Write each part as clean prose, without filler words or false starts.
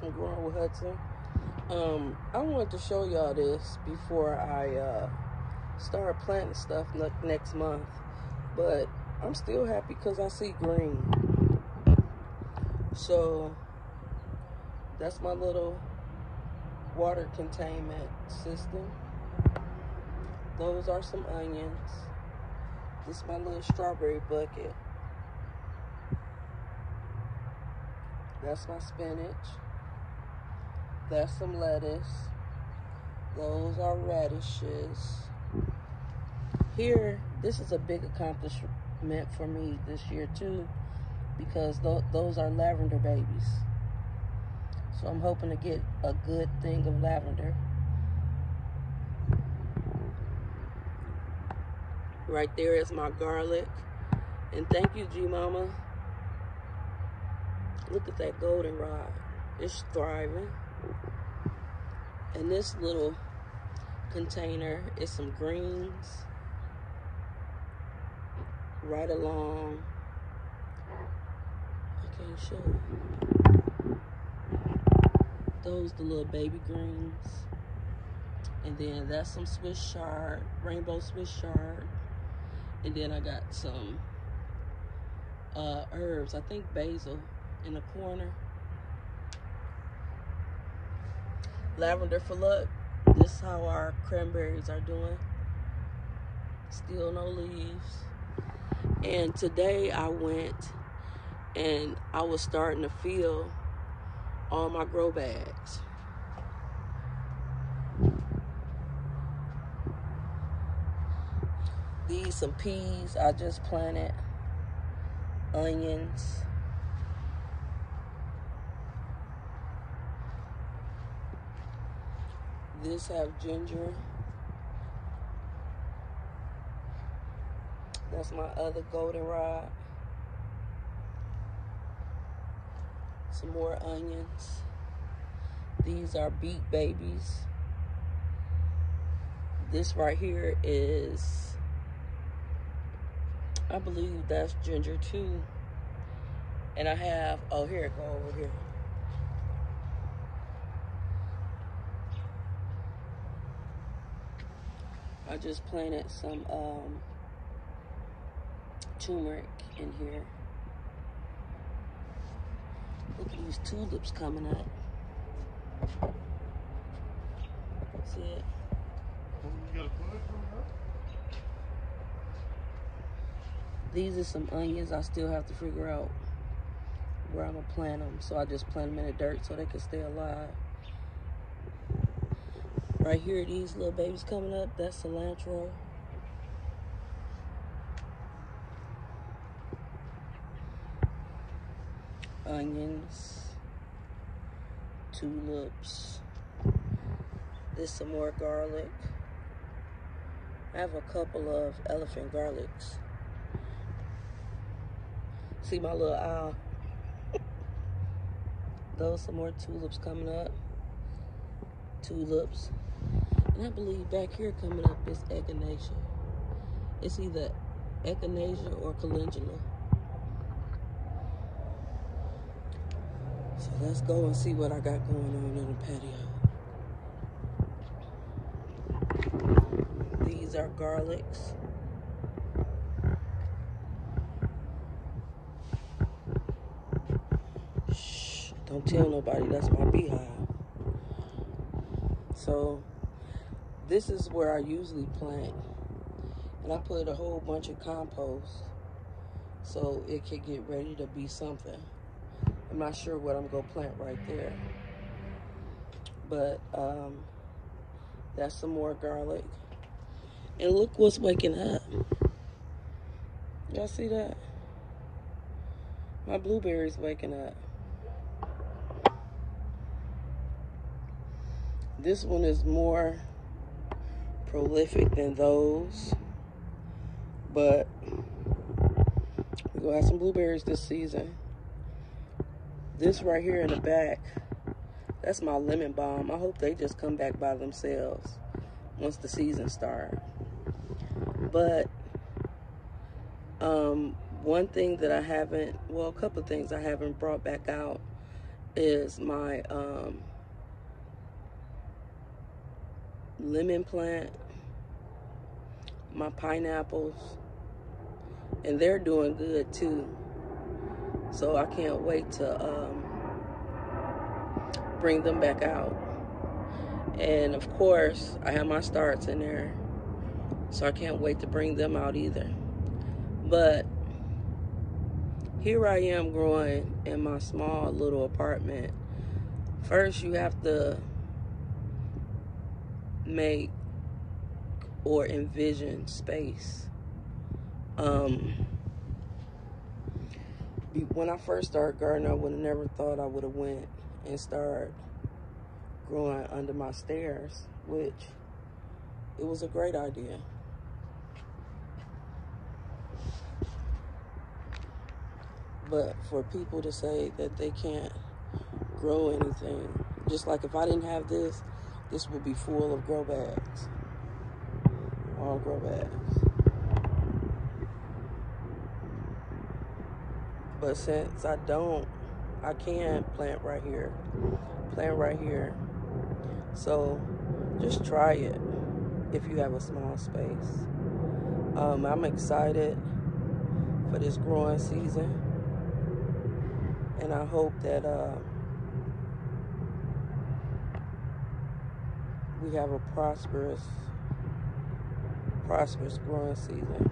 from Growing with Hudson. I wanted to show y'all this before I start planting stuff next month, but I'm still happy because I see green. So that's my little water containment system. Those are some onions. This is my little strawberry bucket. That's my spinach. That's some lettuce. Those are radishes. Here, this is a big accomplishment for me this year too, because those are lavender babies. So I'm hoping to get a good thing of lavender. Right there is my garlic. And thank you, G-Mama. Look at that goldenrod. It's thriving. And this little container is some greens. Right along. I can't show you. Those the little baby greens. And then that's some Swiss chard, rainbow Swiss chard. And then I got some herbs, I think basil in the corner. Lavender for luck. This is how our cranberries are doing. Still no leaves. And today I went and I was starting to fill all my grow bags. These some peas I just planted. Onions. This have ginger. That's my other goldenrod. Some more onions. These are beet babies. This right here is, I believe that's ginger too. And I have, oh, here it go over here. I just planted some turmeric in here. Look at these tulips coming up. See it? These are some onions. I still have to figure out where I'm gonna plant them. So I just plant them in the dirt so they can stay alive. Right here, these little babies coming up, that's cilantro. Onions, tulips. This some more garlic. I have a couple of elephant garlics. See my little owl? Those some more tulips coming up. Tulips. And I believe back here coming up is echinacea. It's either echinacea or calendula. So let's go and see what I got going on in the patio. These are garlics. Shh, don't tell nobody, that's my beehive. So this is where I usually plant. And I put a whole bunch of compost so it can get ready to be something. I'm not sure what I'm gonna plant right there. But that's some more garlic. And look what's waking up. Y'all see that? My blueberry's waking up. This one is more prolific than those, but we're gonna have some blueberries this season. This right here in the back, that's my lemon balm. I hope they just come back by themselves once the season starts. But one thing that I haven't, well, a couple of things I haven't brought back out is my lemon plant, my pineapples, and they're doing good too. So I can't wait to bring them back out. And of course, I have my starts in there, so I can't wait to bring them out either. But here I am growing in my small little apartment. First, you have to make or envision space. When I first started gardening, I would have never thought I would have went and started growing under my stairs, which it was a great idea. But for people to say that they can't grow anything, just like if I didn't have this, this would be full of grow bags, all grow bags. But since I can plant right here. So just try it if you have a small space. I'm excited for this growing season, and I hope that we have a prosperous growing season.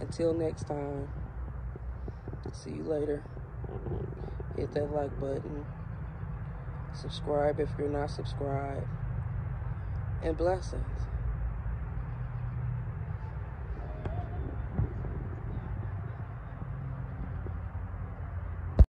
Until next time, see you later. Hit that like button. Subscribe if you're not subscribed. And blessings.